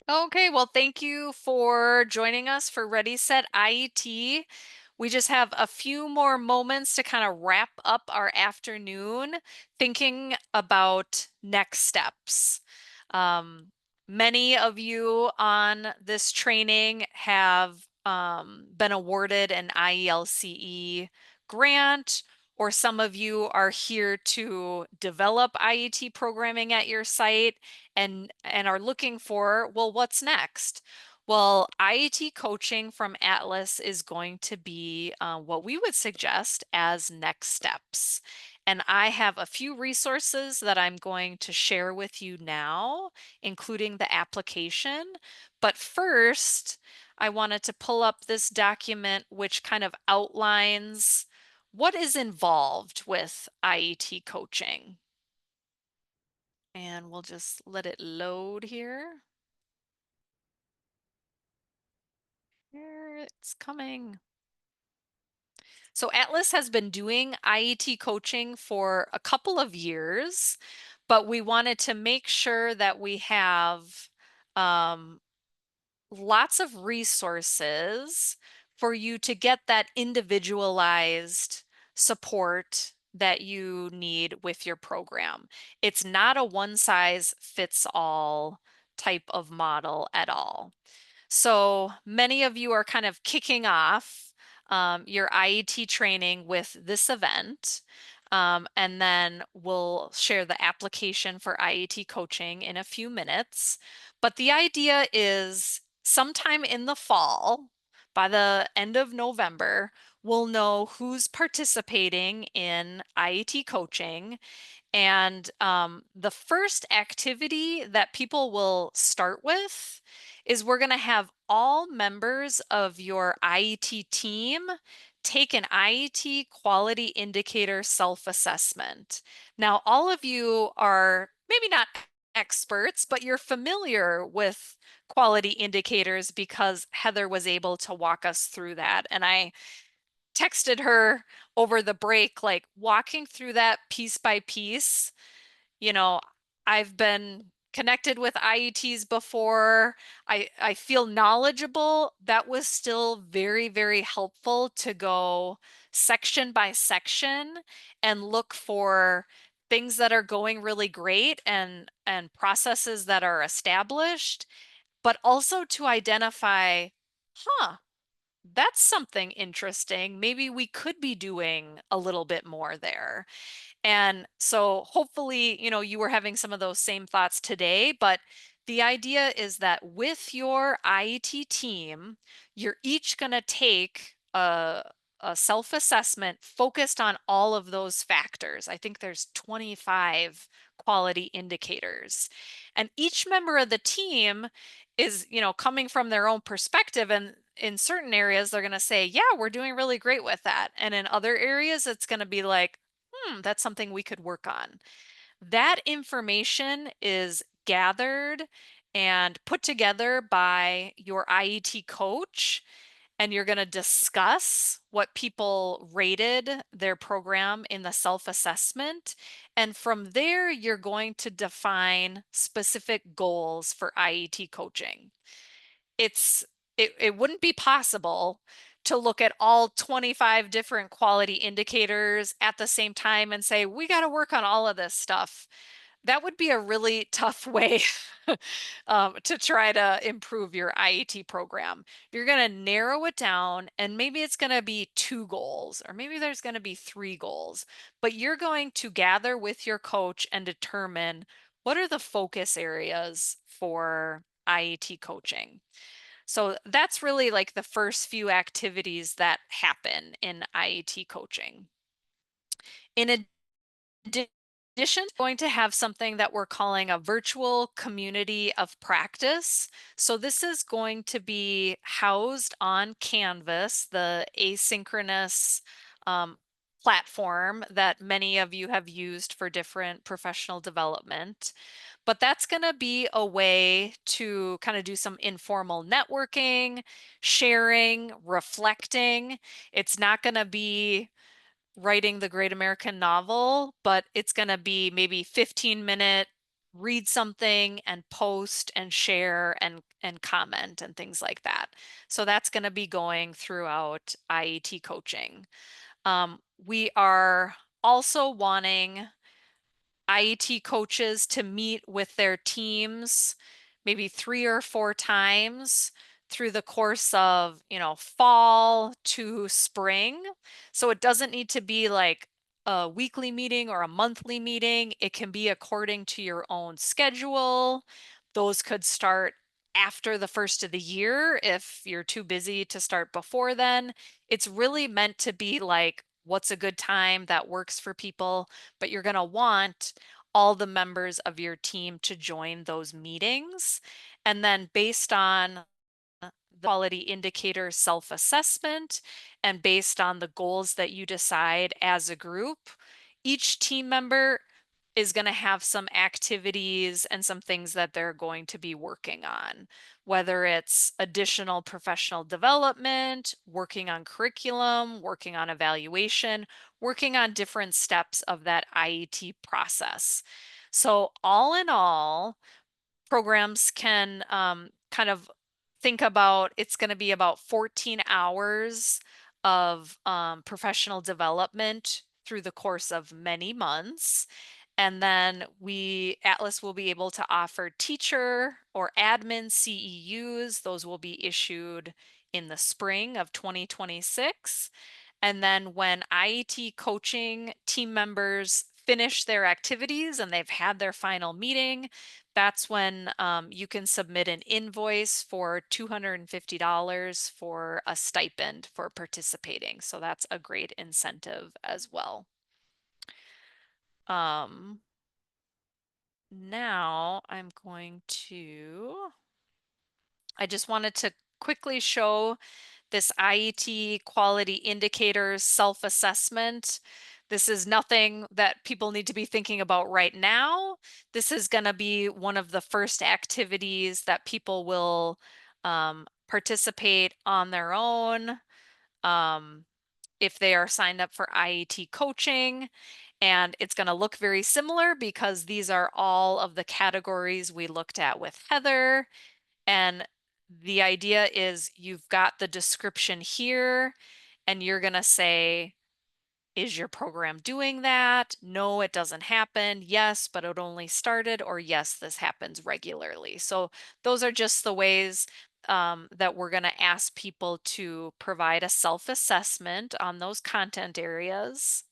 Okay, well, thank you for joining us for Ready, Set, IET. We just have a few more moments to kind of wrap up our afternoon thinking about next steps. Um, Many of you on this training have been awarded an IELCE grant, or some of you are here to develop IET programming at your site and are looking for, well, what's next? Well, IET coaching from Atlas is going to be what we would suggest as next steps. And I have a few resources that I'm going to share with you now, including the application. But first, I wanted to pull up this document which kind of outlines what is involved with IET coaching. And we'll just let it load here. Here it's coming. So Atlas has been doing IET coaching for a couple of years, but we wanted to make sure that we have um, lots of resources for you to get that individualized support that you need with your program. It's not a one size fits all type of model at all. So many of you are kind of kicking off your IET training with this event. And then we'll share the application for IET coaching in a few minutes. But the idea is sometime in the fall, by the end of November, we'll know who's participating in IET coaching. And the first activity that people will start with is we're going to have all members of your IET team take an IET quality indicator self-assessment. Now, all of you are maybe not experts, but you're familiar with quality indicators because Heather was able to walk us through that. And I texted her over the break, like walking through that piece by piece. You know, I've been connected with IETs before. I feel knowledgeable. That was still very, very helpful to go section by section and look for things that are going really great and processes that are established, but also to identify, huh, that's something interesting. Maybe we could be doing a little bit more there. And so hopefully, you were having some of those same thoughts today, but the idea is that with your IET team, you're each going to take a self-assessment focused on all of those factors. I think there's 25 quality indicators. And each member of the team is, coming from their own perspective. And in certain areas, they're going to say, yeah, we're doing really great with that. And in other areas, it's going to be like, that's something we could work on. That information is gathered and put together by your IET coach, and you're going to discuss what people rated their program in the self-assessment. And from there, you're going to define specific goals for IET coaching. It wouldn't be possible to look at all 25 different quality indicators at the same time and say, we got to work on all of this stuff. That would be a really tough way to try to improve your IET program. You're going to narrow it down, and maybe it's going to be 2 goals, or maybe there's going to be 3 goals, but you're going to gather with your coach and determine what are the focus areas for IET coaching. So that's really like the first few activities that happen in IET coaching. In addition, going to have something that we're calling a virtual community of practice. So this is going to be housed on Canvas, the asynchronous platform that many of you have used for different professional development. But that's going to be a way to kind of do some informal networking, sharing, reflecting. It's not going to be writing the great American novel, but it's going to be maybe 15-minute read something and post and share and comment and things like that. So that's going to be going throughout IET coaching. We are also wanting IET coaches to meet with their teams maybe 3 or 4 times through the course of, fall to spring. So it doesn't need to be like a weekly meeting or a monthly meeting. It can be according to your own schedule. Those could start after the first of the year if you're too busy to start before then. It's really meant to be like, what's a good time that works for people, but you're going to want all the members of your team to join those meetings. And then based on the quality indicator self-assessment and based on the goals that you decide as a group, each team member is going to have some activities and some things that they're going to be working on, whether it's additional professional development, working on curriculum, working on evaluation, working on different steps of that IET process. So all in all, programs can kind of think about it's going to be about 14 hours of professional development through the course of many months. And then Atlas will be able to offer teacher or admin CEUs. Those will be issued in the spring of 2026. And then when IET coaching team members finish their activities and they've had their final meeting, that's when you can submit an invoice for $250 for a stipend for participating. So that's a great incentive as well. Now I just wanted to quickly show this IET quality indicators self-assessment. This is nothing that people need to be thinking about right now. This is going to be one of the first activities that people will participate on their own if they are signed up for IET coaching. And it's going to look very similar because these are all of the categories we looked at with Heather. And the idea is you've got the description here and you're going to say, is your program doing that? No, it doesn't happen. Yes, but it only started, or yes, this happens regularly. So those are just the ways that we're going to ask people to provide a self-assessment on those content areas.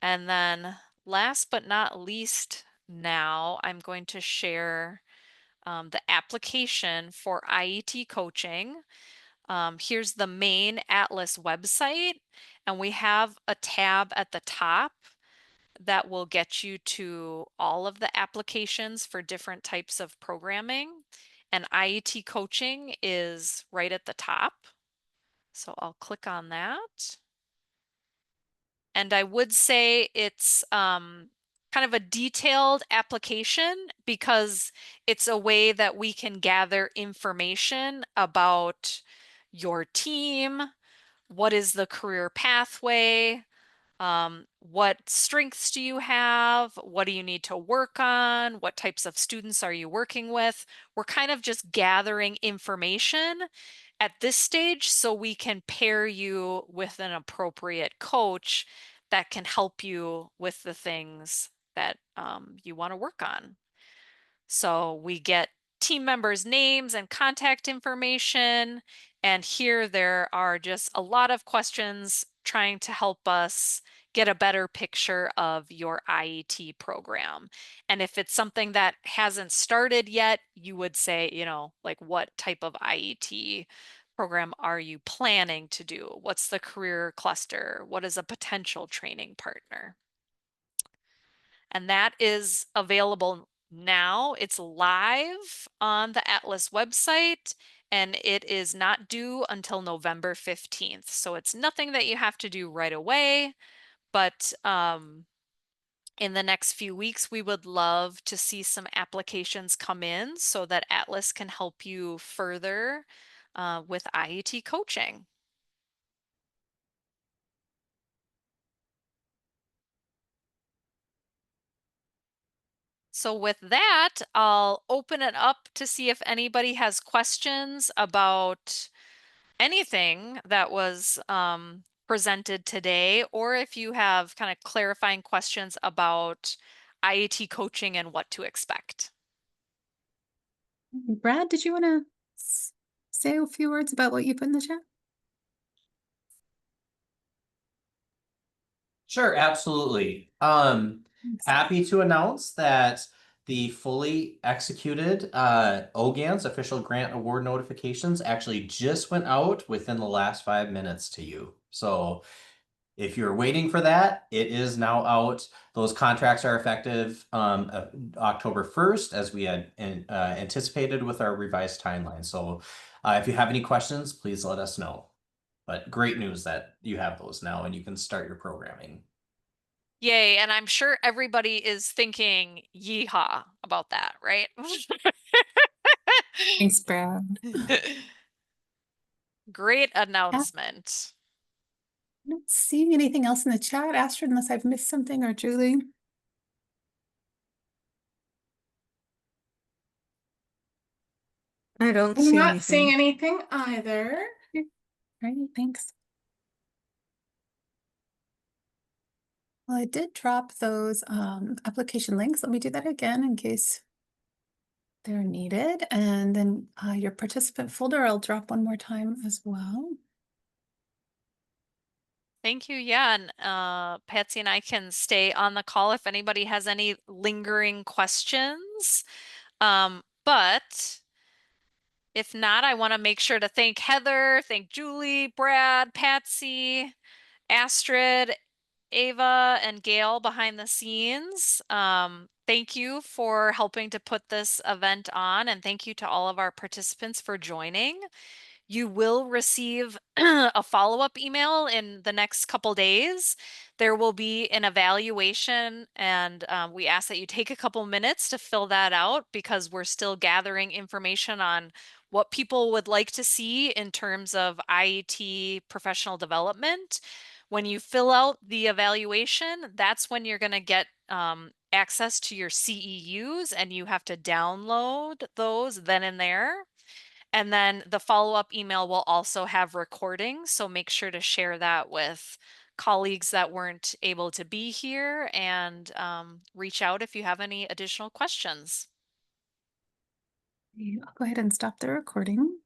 And then last but not least, now I'm going to share the application for IET coaching. Here's the main Atlas website, and we have a tab at the top that will get you to all of the applications for different types of programming. And IET coaching is right at the top. So I'll click on that. And I would say it's kind of a detailed application because it's a way that we can gather information about your team, what is the career pathway, what strengths do you have, what do you need to work on, what types of students are you working with. We're kind of just gathering information at this stage so we can pair you with an appropriate coach that can help you with the things that you want to work on. So we get team members' names and contact information. And here there are just a lot of questions trying to help us get a better picture of your IET program. And if it's something that hasn't started yet, you would say, like what type of IET program are you planning to do? What's the career cluster? What is a potential training partner? And that is available now. It's live on the Atlas website and it is not due until November 15th. So it's nothing that you have to do right away, but in the next few weeks, we would love to see some applications come in so that Atlas can help you further with IET coaching. So with that, I'll open it up to see if anybody has questions about anything that was presented today, or if you have kind of clarifying questions about IET coaching and what to expect. Brad, did you want to say a few words about what you put in the chat? Sure, absolutely. Thanks. Happy to announce that the fully executed OGAN's official grant award notifications actually just went out within the last 5 minutes to you. So if you're waiting for that, it is now out. Those contracts are effective October 1st, as we had anticipated with our revised timeline. So if you have any questions, please let us know. But great news that you have those now and you can start your programming. Yay, and I'm sure everybody is thinking yeehaw about that, right? Thanks, Brad. Great Yeah, announcement. I don't see anything else in the chat, Astrid, unless I've missed something, or Julie. I don't I'm see not seeing anything. anything either. All right, thanks. Well, I did drop those application links. Let me do that again in case they're needed. And then your participant folder, I'll drop one more time as well. Thank you. Yeah, and Patsy and I can stay on the call if anybody has any lingering questions. But if not, I want to make sure to thank Heather, thank Julie, Brad, Patsy, Astrid, Ava, and Gail behind the scenes. Thank you for helping to put this event on, and thank you to all of our participants for joining. You will receive a follow-up email in the next couple days. There will be an evaluation, and we ask that you take a couple minutes to fill that out because we're still gathering information on what people would like to see in terms of IET professional development. When you fill out the evaluation, that's when you're going to get access to your CEUs, and you have to download those then and there. And then the follow-up email will also have recordings, so make sure to share that with colleagues that weren't able to be here, and reach out if you have any additional questions. I'll go ahead and stop the recording.